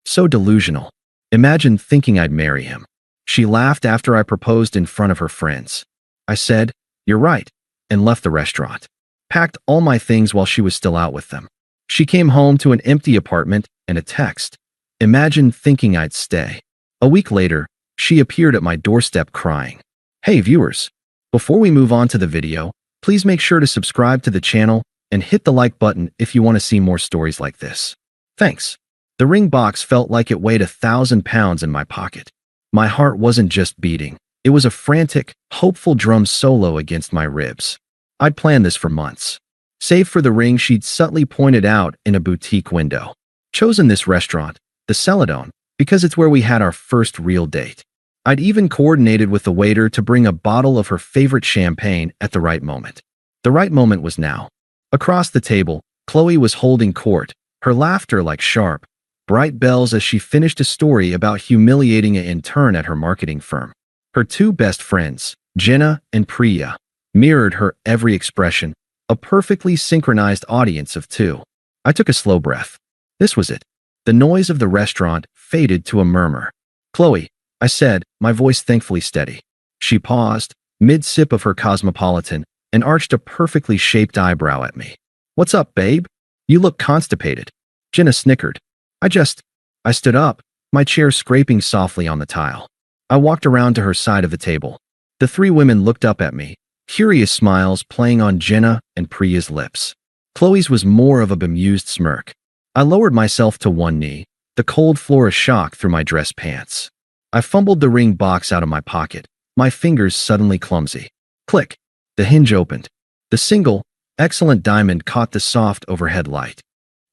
So delusional. Imagine thinking I'd marry him. She laughed after I proposed in front of her friends. I said, "You're right," and left the restaurant. Packed all my things while she was still out with them. She came home to an empty apartment and a text. Imagine thinking I'd stay. A week later, she appeared at my doorstep crying. Hey viewers, before we move on to the video, please make sure to subscribe to the channel and hit the like button if you want to see more stories like this. Thanks. The ring box felt like it weighed 1,000 pounds in my pocket. My heart wasn't just beating. It was a frantic, hopeful drum solo against my ribs. I'd planned this for months. Save for the ring she'd subtly pointed out in a boutique window. Chosen this restaurant, the Celadon, because it's where we had our first real date. I'd even coordinated with the waiter to bring a bottle of her favorite champagne at the right moment. The right moment was now. Across the table, Qley was holding court, her laughter like sharp, bright bells as she finished a story about humiliating an intern at her marketing firm. Her two best friends, Jenna and Priya, mirrored her every expression, a perfectly synchronized audience of two. I took a slow breath. This was it. The noise of the restaurant faded to a murmur. "Qley," I said, my voice thankfully steady. She paused, mid-sip of her cosmopolitan, and arched a perfectly shaped eyebrow at me. "What's up, babe? You look constipated." Jenna snickered. I stood up, my chair scraping softly on the tile. I walked around to her side of the table. The three women looked up at me, curious smiles playing on Jenna and Priya's lips. Qley's was more of a bemused smirk. I lowered myself to one knee, the cold floor a shock through my dress pants. I fumbled the ring box out of my pocket, my fingers suddenly clumsy. Click. The hinge opened. The single, excellent diamond caught the soft overhead light.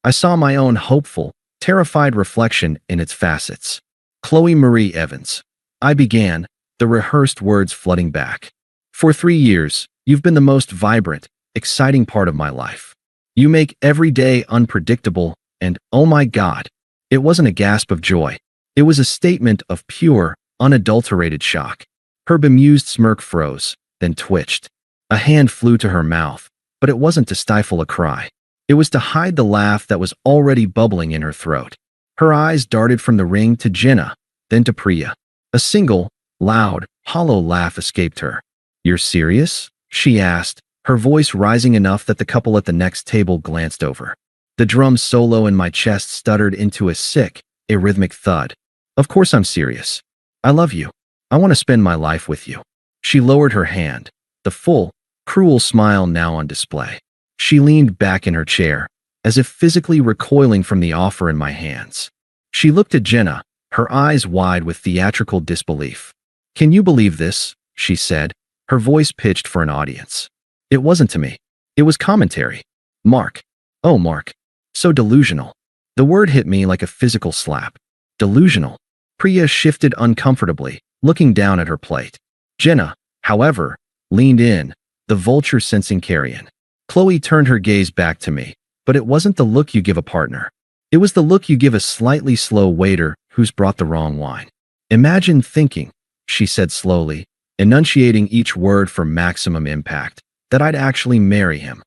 I saw my own hopeful, terrified reflection in its facets. "Qley Marie Evans," I began, the rehearsed words flooding back. "For 3 years, you've been the most vibrant, exciting part of my life. You make every day unpredictable, and oh my God." It wasn't a gasp of joy. It was a statement of pure, unadulterated shock. Her bemused smirk froze, then twitched. A hand flew to her mouth, but it wasn't to stifle a cry. It was to hide the laugh that was already bubbling in her throat. Her eyes darted from the ring to Jenna, then to Priya. A single, loud, hollow laugh escaped her. "You're serious?" she asked, her voice rising enough that the couple at the next table glanced over. The drum solo in my chest stuttered into a sick, arrhythmic thud. "Of course I'm serious. I love you. I want to spend my life with you." She lowered her hand, the full, cruel smile now on display. She leaned back in her chair, as if physically recoiling from the offer in my hands. She looked at Jenna, her eyes wide with theatrical disbelief. "Can you believe this?" she said, her voice pitched for an audience. It wasn't to me. It was commentary. "Mark. Oh, Mark. So delusional." The word hit me like a physical slap. Delusional. Priya shifted uncomfortably, looking down at her plate. Jenna, however, leaned in, the vulture sensing carrion. Qley turned her gaze back to me, but it wasn't the look you give a partner. It was the look you give a slightly slow waiter who's brought the wrong wine. "Imagine thinking," she said slowly, enunciating each word for maximum impact, "that I'd actually marry him."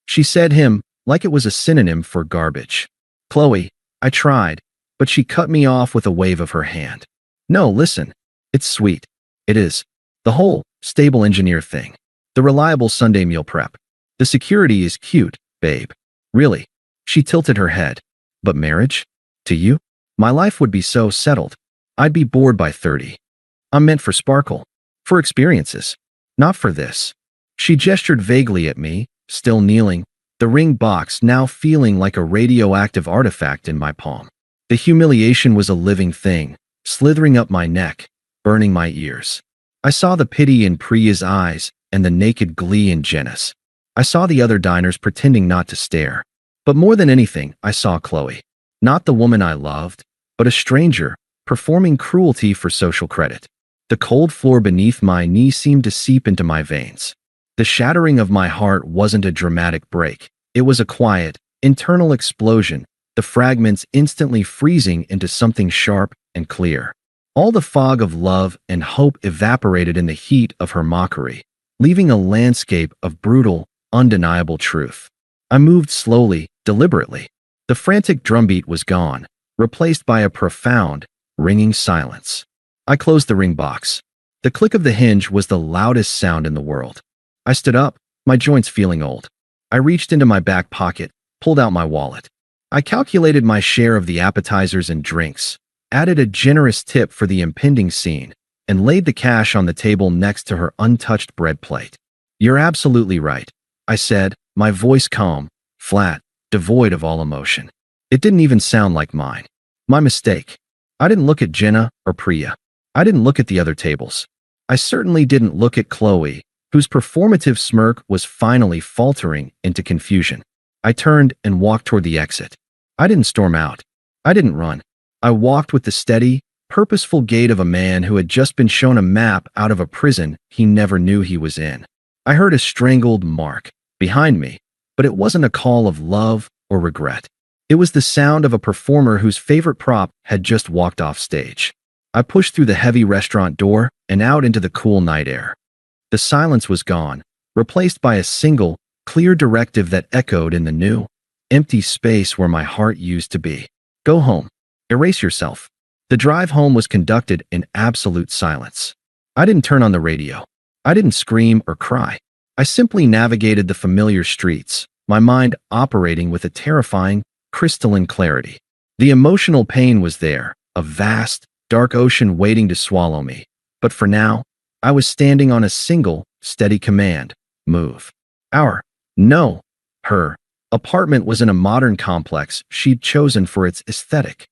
She said him like it was a synonym for garbage. "Qley," I tried, but she cut me off with a wave of her hand. "No, listen. It's sweet. It is. The whole stable engineer thing. The reliable Sunday meal prep. The security is cute, babe. Really." She tilted her head. "But marriage? To you? My life would be so settled. I'd be bored by 30. I'm meant for sparkle. For experiences. Not for this." She gestured vaguely at me, still kneeling, the ring box now feeling like a radioactive artifact in my palm. The humiliation was a living thing, slithering up my neck, burning my ears. I saw the pity in Priya's eyes and the naked glee in Jenna's. I saw the other diners pretending not to stare. But more than anything, I saw Qley. Not the woman I loved, but a stranger, performing cruelty for social credit. The cold floor beneath my knee seemed to seep into my veins. The shattering of my heart wasn't a dramatic break. It was a quiet, internal explosion, the fragments instantly freezing into something sharp and clear. All the fog of love and hope evaporated in the heat of her mockery, leaving a landscape of brutal, undeniable truth. I moved slowly, deliberately. The frantic drumbeat was gone. replaced by a profound, ringing silence. I closed the ring box. The click of the hinge was the loudest sound in the world. I stood up, my joints feeling old. I reached into my back pocket, pulled out my wallet. I calculated my share of the appetizers and drinks, added a generous tip for the impending scene, and laid the cash on the table next to her untouched bread plate. "You're absolutely right," I said, my voice calm, flat, devoid of all emotion. It didn't even sound like mine. My mistake. I didn't look at Jenna or Priya. I didn't look at the other tables. I certainly didn't look at Qley, whose performative smirk was finally faltering into confusion. I turned and walked toward the exit. I didn't storm out. I didn't run. I walked with the steady, purposeful gait of a man who had just been shown a map out of a prison he never knew he was in. I heard a strangled "Mark" behind me, but it wasn't a call of love or regret. It was the sound of a performer whose favorite prop had just walked off stage. I pushed through the heavy restaurant door and out into the cool night air. The silence was gone, replaced by a single, clear directive that echoed in the new, empty space where my heart used to be. Go home. Erase yourself. The drive home was conducted in absolute silence. I didn't turn on the radio. I didn't scream or cry. I simply navigated the familiar streets, my mind operating with a terrifying, crystalline clarity. The emotional pain was there, a vast, dark ocean waiting to swallow me. But for now, I was standing on a single, steady command: move. No, her apartment was in a modern complex she'd chosen for its aesthetic.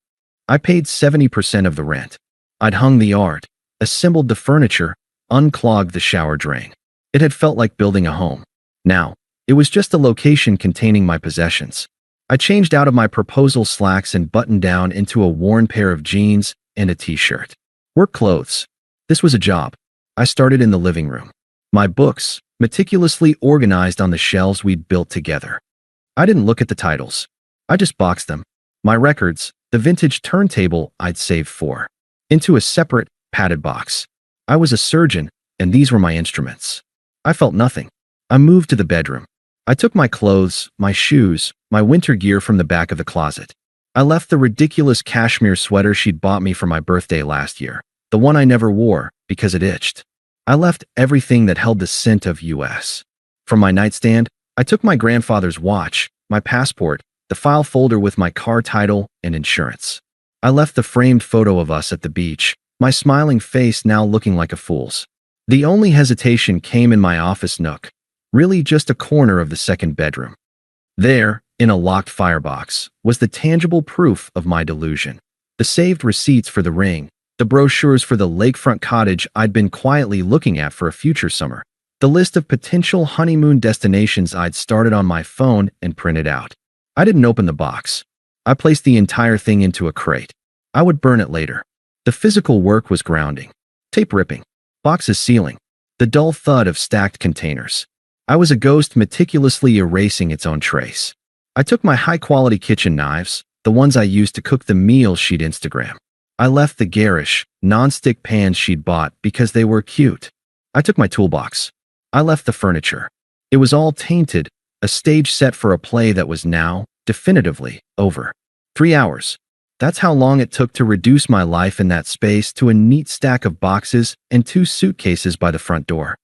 I paid 70% of the rent. I'd hung the art, assembled the furniture, unclogged the shower drain. It had felt like building a home. Now, it was just a location containing my possessions. I changed out of my proposal slacks and buttoned down into a worn pair of jeans and a t-shirt. Work clothes. This was a job. I started in the living room. My books, meticulously organized on the shelves we'd built together. I didn't look at the titles. I just boxed them. My records, the vintage turntable I'd saved for, into a separate, padded box. I was a surgeon, and these were my instruments. I felt nothing. I moved to the bedroom. I took my clothes, my shoes, my winter gear from the back of the closet. I left the ridiculous cashmere sweater she'd bought me for my birthday last year, the one I never wore because it itched. I left everything that held the scent of US. From my nightstand, I took my grandfather's watch, my passport, the file folder with my car title and insurance. I left the framed photo of us at the beach, my smiling face now looking like a fool's. The only hesitation came in my office nook, really just a corner of the second bedroom. There, in a locked firebox, was the tangible proof of my delusion. The saved receipts for the ring, the brochures for the lakefront cottage I'd been quietly looking at for a future summer, the list of potential honeymoon destinations I'd started on my phone and printed out. I didn't open the box. I placed the entire thing into a crate. I would burn it later. The physical work was grounding, tape ripping, boxes sealing, the dull thud of stacked containers. I was a ghost meticulously erasing its own trace. I took my high-quality kitchen knives, the ones I used to cook the meals she'd Instagram. I left the garish, non-stick pans she'd bought because they were cute. I took my toolbox. I left the furniture. It was all tainted, a stage set for a play that was now, definitively, over. 3 hours. That's how long it took to reduce my life in that space to a neat stack of boxes and 2 suitcases by the front door.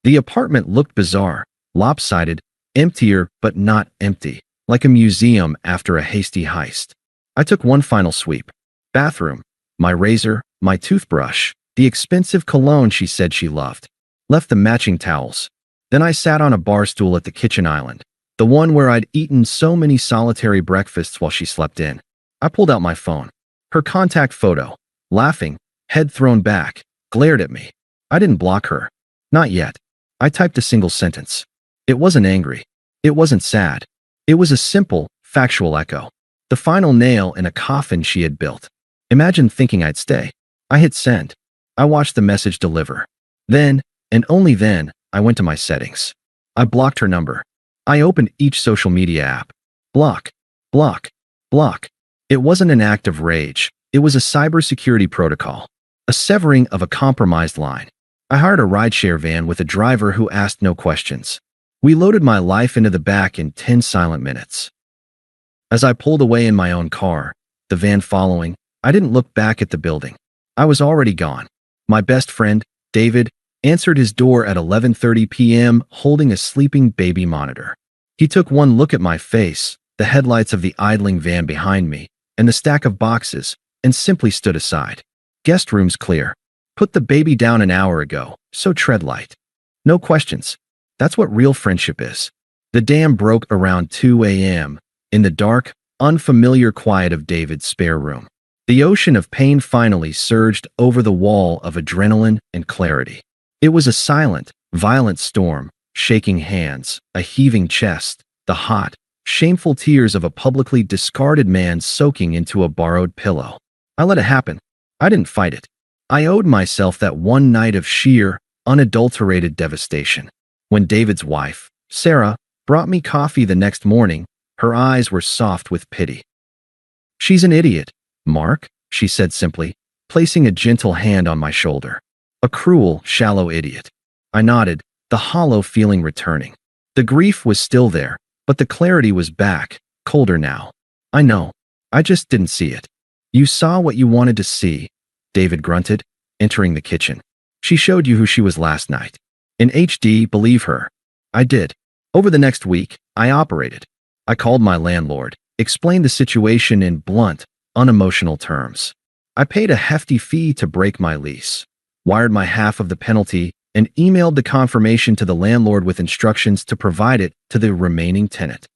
The apartment looked bizarre, lopsided, emptier but not empty, like a museum after a hasty heist. I took one final sweep. Bathroom, my razor, my toothbrush, the expensive cologne she said she loved. Left the matching towels. Then I sat on a bar stool at the kitchen island, the one where I'd eaten so many solitary breakfasts while she slept in. I pulled out my phone. Her contact photo, laughing, head thrown back, glared at me. I didn't block her. Not yet. I typed a single sentence. It wasn't angry. It wasn't sad. It was a simple, factual echo. The final nail in a coffin she had built. Imagine thinking I'd stay. I hit send. I watched the message deliver. Then, and only then, I went to my settings. I blocked her number. I opened each social media app. Block. Block. Block. It wasn't an act of rage. It was a cybersecurity protocol. A severing of a compromised line. I hired a rideshare van with a driver who asked no questions. We loaded my life into the back in 10 silent minutes. As I pulled away in my own car, the van following, I didn't look back at the building. I was already gone. My best friend, David, answered his door at 11:30 p.m. holding a sleeping baby monitor. He took one look at my face, the headlights of the idling van behind me, and the stack of boxes, and simply stood aside. Guest room's clear. Put the baby down an hour ago, so tread light. No questions. That's what real friendship is. The dam broke around 2 a.m. in the dark, unfamiliar quiet of David's spare room. The ocean of pain finally surged over the wall of adrenaline and clarity. It was a silent, violent storm, shaking hands, a heaving chest, the hot, shameful tears of a publicly discarded man soaking into a borrowed pillow. I let it happen. I didn't fight it. I owed myself that one night of sheer, unadulterated devastation. When David's wife, Sarah, brought me coffee the next morning, her eyes were soft with pity. "She's an idiot, Mark," she said simply, placing a gentle hand on my shoulder. "A cruel, shallow idiot." I nodded, the hollow feeling returning. The grief was still there, but the clarity was back, colder now. "I know. I just didn't see it." "You saw what you wanted to see," David grunted, entering the kitchen. "She showed you who she was last night. In HD, believe her." I did. Over the next week, I operated. I called my landlord, explained the situation in blunt, unemotional terms. I paid a hefty fee to break my lease, wired my half of the penalty, and emailed the confirmation to the landlord with instructions to provide it to the remaining tenant.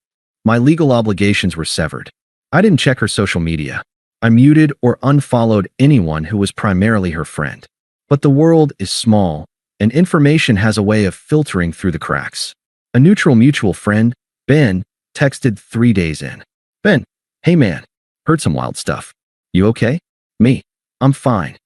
My legal obligations were severed. I didn't check her social media. I muted or unfollowed anyone who was primarily her friend. But the world is small, and information has a way of filtering through the cracks. A neutral mutual friend, Ben, texted 3 days in. "Ben, hey man, heard some wild stuff. You okay?" "Me, I'm fine.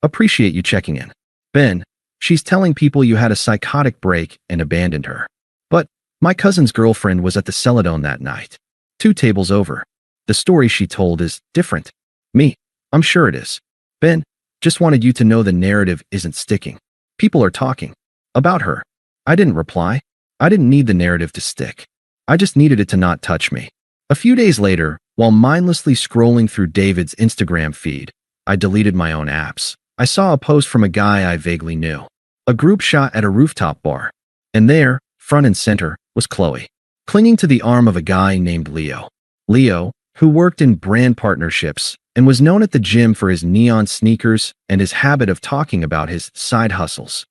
Appreciate you checking in." "Ben, she's telling people you had a psychotic break and abandoned her. But my cousin's girlfriend was at the Celadon that night. 2 tables over. The story she told is different." "Me, I'm sure it is." "Ben, just wanted you to know the narrative isn't sticking. People are talking about her." I didn't reply. I didn't need the narrative to stick. I just needed it to not touch me. A few days later, while mindlessly scrolling through David's Instagram feed, I deleted my own apps. I saw a post from a guy I vaguely knew. A group shot at a rooftop bar. And there, front and center, was Qley, clinging to the arm of a guy named Leo. Leo, who worked in brand partnerships and was known at the gym for his neon sneakers and his habit of talking about his side hustles.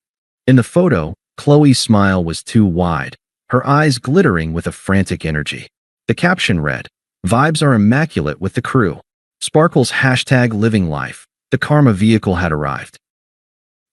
In the photo, Qley's smile was too wide, her eyes glittering with a frantic energy. The caption read, "Vibes are immaculate with the crew. Sparkle's #living life. The karma vehicle had arrived."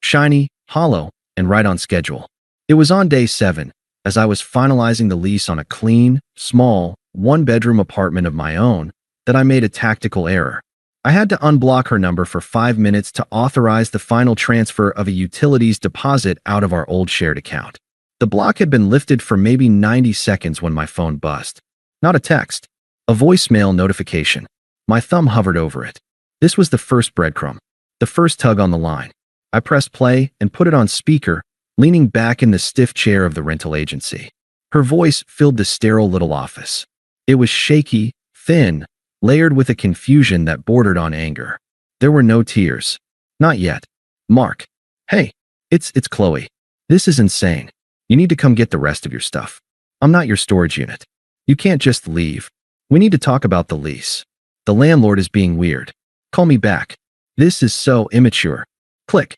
Shiny, hollow, and right on schedule. It was on day 7, as I was finalizing the lease on a clean, small, 1-bedroom apartment of my own, that I made a tactical error. I had to unblock her number for 5 minutes to authorize the final transfer of a utilities deposit out of our old shared account. The block had been lifted for maybe 90 seconds when my phone buzzed. Not a text, a voicemail notification. My thumb hovered over it. This was the first breadcrumb, the first tug on the line. I pressed play and put it on speaker, leaning back in the stiff chair of the rental agency. Her voice filled the sterile little office. It was shaky, thin, layered with a confusion that bordered on anger. There were no tears. "Not yet. Mark. Hey, it's Qley. This is insane. You need to come get the rest of your stuff. I'm not your storage unit. You can't just leave. We need to talk about the lease. The landlord is being weird. Call me back. This is so immature." Click.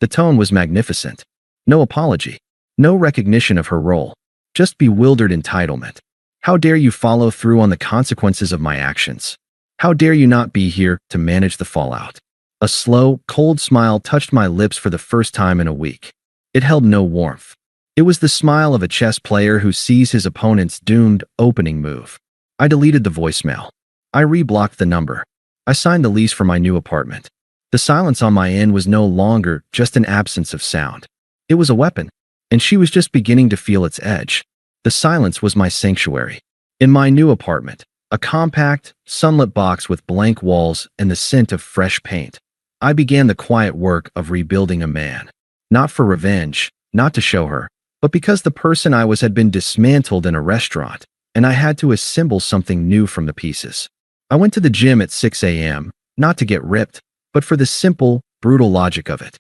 The tone was magnificent. No apology. No recognition of her role. Just bewildered entitlement. "How dare you follow through on the consequences of my actions? How dare you not be here to manage the fallout?" A slow, cold smile touched my lips for the first time in a week. It held no warmth. It was the smile of a chess player who sees his opponent's doomed opening move. I deleted the voicemail. I reblocked the number. I signed the lease for my new apartment. The silence on my end was no longer just an absence of sound. It was a weapon, and she was just beginning to feel its edge. The silence was my sanctuary. In my new apartment, a compact, sunlit box with blank walls and the scent of fresh paint, I began the quiet work of rebuilding a man. Not for revenge, not to show her, but because the person I was had been dismantled in a restaurant, and I had to assemble something new from the pieces. I went to the gym at 6 a.m., not to get ripped, but for the simple, brutal logic of it.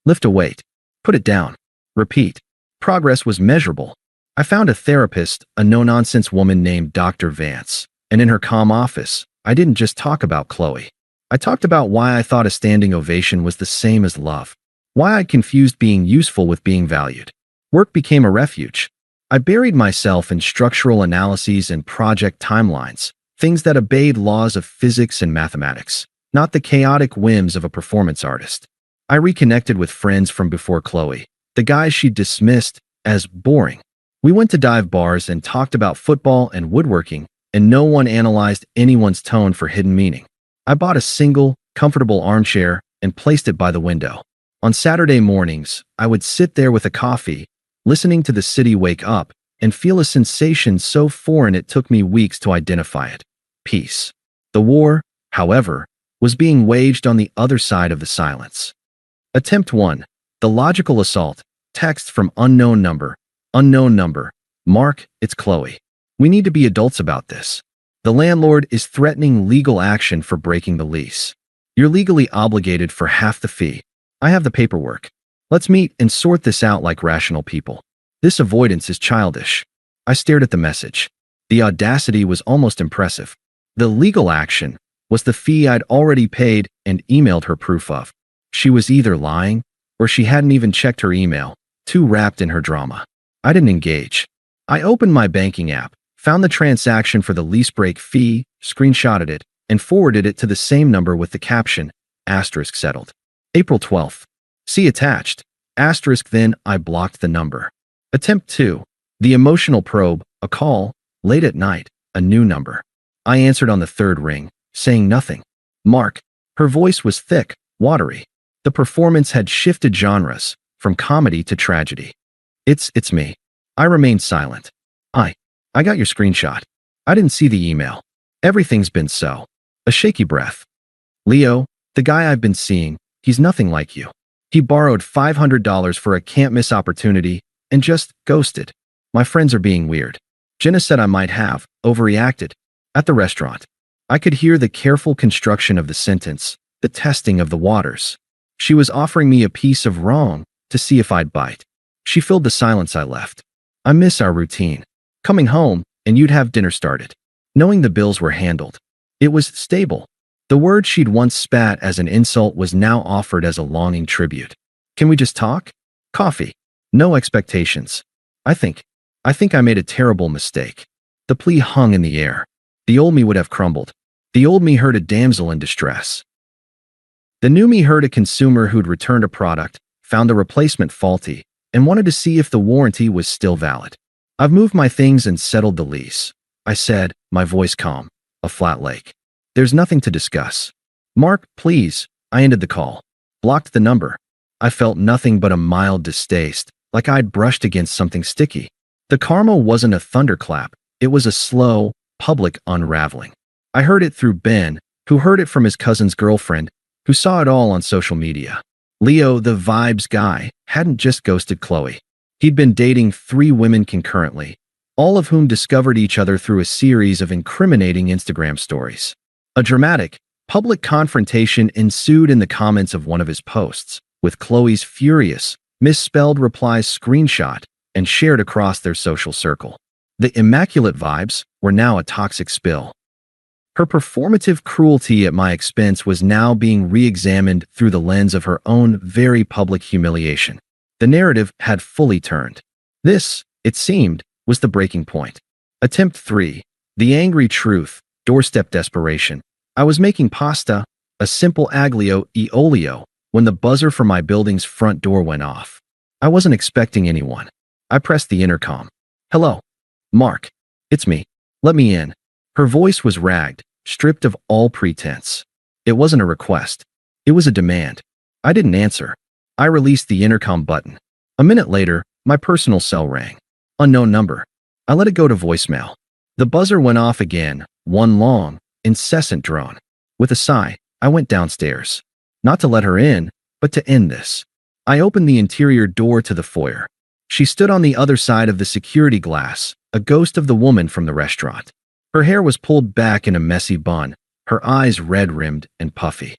Lift a weight. Put it down. Repeat. Progress was measurable. I found a therapist, a no-nonsense woman named Dr. Vance, and in her calm office, I didn't just talk about Qley. I talked about why I thought a standing ovation was the same as love, why I confused being useful with being valued. Work became a refuge. I buried myself in structural analyses and project timelines, things that obeyed laws of physics and mathematics, not the chaotic whims of a performance artist. I reconnected with friends from before Qley, the guys she'd dismissed as boring. We went to dive bars and talked about football and woodworking, and no one analyzed anyone's tone for hidden meaning. I bought a single, comfortable armchair and placed it by the window. On Saturday mornings, I would sit there with a coffee, listening to the city wake up, and feel a sensation so foreign it took me weeks to identify it. Peace. The war, however, was being waged on the other side of the silence. Attempt 1. The logical assault. Text from unknown number. Unknown number. Mark, it's Qley. We need to be adults about this. The landlord is threatening legal action for breaking the lease. You're legally obligated for half the fee. I have the paperwork. Let's meet and sort this out like rational people. This avoidance is childish. I stared at the message. The audacity was almost impressive. The legal action was the fee I'd already paid and emailed her proof of. She was either lying or she hadn't even checked her email, too wrapped in her drama. I didn't engage. I opened my banking app, found the transaction for the lease break fee, screenshotted it, and forwarded it to the same number with the caption, asterisk settled. April 12th. See attached. Asterisk then I blocked the number. Attempt 2. The emotional probe, a call, late at night, a new number. I answered on the third ring, saying nothing. Mark. Her voice was thick, watery. The performance had shifted genres, from comedy to tragedy. It's me. I remained silent. I got your screenshot. I didn't see the email. Everything's been so. A shaky breath. Leo, the guy I've been seeing, he's nothing like you. He borrowed $500 for a can't-miss opportunity and just ghosted. My friends are being weird. Jenna said I might have overreacted. At the restaurant, I could hear the careful construction of the sentence, the testing of the waters. She was offering me a piece of wrong to see if I'd bite. She filled the silence I left. I miss our routine. Coming home, and you'd have dinner started. Knowing the bills were handled. It was stable. The word she'd once spat as an insult was now offered as a longing tribute. Can we just talk? Coffee. No expectations. I think I made a terrible mistake. The plea hung in the air. The old me would have crumbled. The old me heard a damsel in distress. The new me heard a consumer who'd returned a product, found the replacement faulty, and wanted to see if the warranty was still valid. I've moved my things and settled the lease, I said, my voice calm, a flat lake. There's nothing to discuss. Mark, please. I ended the call. Blocked the number. I felt nothing but a mild distaste, like I'd brushed against something sticky. The karma wasn't a thunderclap. It was a slow, public unraveling. I heard it through Ben, who heard it from his cousin's girlfriend, who saw it all on social media. Leo, the vibes guy, hadn't just ghosted Qley. He'd been dating 3 women concurrently, all of whom discovered each other through a series of incriminating Instagram stories. A dramatic, public confrontation ensued in the comments of one of his posts, with Qley's furious, misspelled replies screenshot and shared across their social circle. The immaculate vibes were now a toxic spill. Her performative cruelty at my expense was now being re-examined through the lens of her own very public humiliation. The narrative had fully turned. This, it seemed, was the breaking point. Attempt 3. The angry truth, doorstep desperation. I was making pasta, a simple aglio e olio, when the buzzer for my building's front door went off. I wasn't expecting anyone. I pressed the intercom. Hello. Mark. It's me. Let me in. Her voice was ragged, stripped of all pretense. It wasn't a request. It was a demand. I didn't answer. I released the intercom button. A minute later, my personal cell rang. Unknown number. I let it go to voicemail. The buzzer went off again, one long, incessant drone. With a sigh, I went downstairs. Not to let her in, but to end this. I opened the interior door to the foyer. She stood on the other side of the security glass, a ghost of the woman from the restaurant. Her hair was pulled back in a messy bun, her eyes red-rimmed and puffy.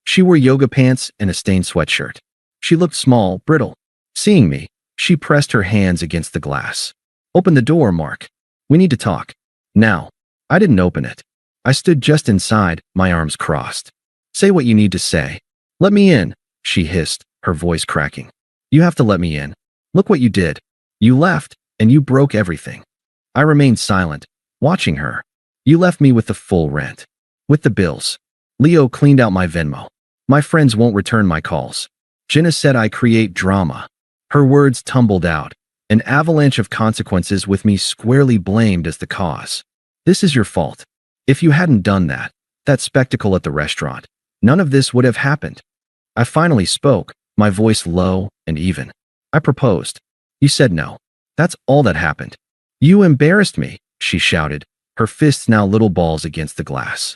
She wore yoga pants and a stained sweatshirt. She looked small, brittle. Seeing me, she pressed her hands against the glass. "Open the door, Mark. We need to talk. Now." I didn't open it. I stood just inside, my arms crossed. "Say what you need to say." "Let me in," she hissed, her voice cracking. "You have to let me in. Look what you did. You left, and you broke everything." I remained silent, watching her. "You left me with the full rent. With the bills. Leo cleaned out my Venmo. My friends won't return my calls. Jenna said I create drama." Her words tumbled out, an avalanche of consequences with me squarely blamed as the cause. "This is your fault. If you hadn't done that spectacle at the restaurant, none of this would have happened." I finally spoke, my voice low and even. "I proposed. You said no. That's all that happened." "You embarrassed me," she shouted, her fists now little balls against the glass.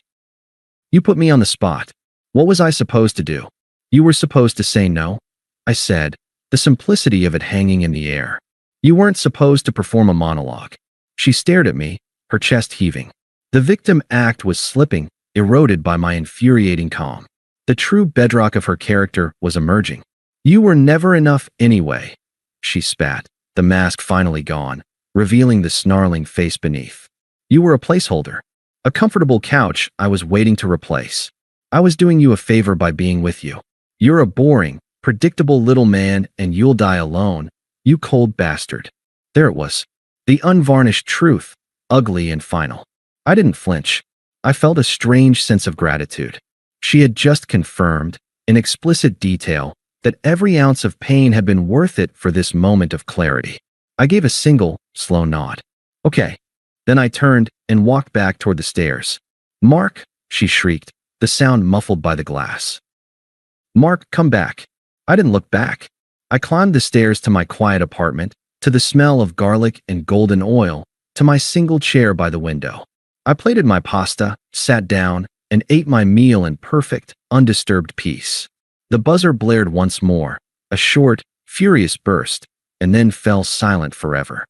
"You put me on the spot. What was I supposed to do?" "You were supposed to say no," I said, the simplicity of it hanging in the air. "You weren't supposed to perform a monologue." She stared at me, her chest heaving. The victim act was slipping, eroded by my infuriating calm. The true bedrock of her character was emerging. "You were never enough anyway," she spat, the mask finally gone, revealing the snarling face beneath. "You were a placeholder. A comfortable couch I was waiting to replace. I was doing you a favor by being with you. You're a boring, predictable little man and you'll die alone, you cold bastard." There it was. The unvarnished truth, ugly and final. I didn't flinch. I felt a strange sense of gratitude. She had just confirmed, in explicit detail, that every ounce of pain had been worth it for this moment of clarity. I gave a single, slow nod. "Okay." Then I turned and walked back toward the stairs. "Mark," she shrieked, the sound muffled by the glass. "Mark, come back." I didn't look back. I climbed the stairs to my quiet apartment, to the smell of garlic and golden oil, to my single chair by the window. I plated my pasta, sat down, and ate my meal in perfect, undisturbed peace. The buzzer blared once more, a short, furious burst, and then fell silent forever.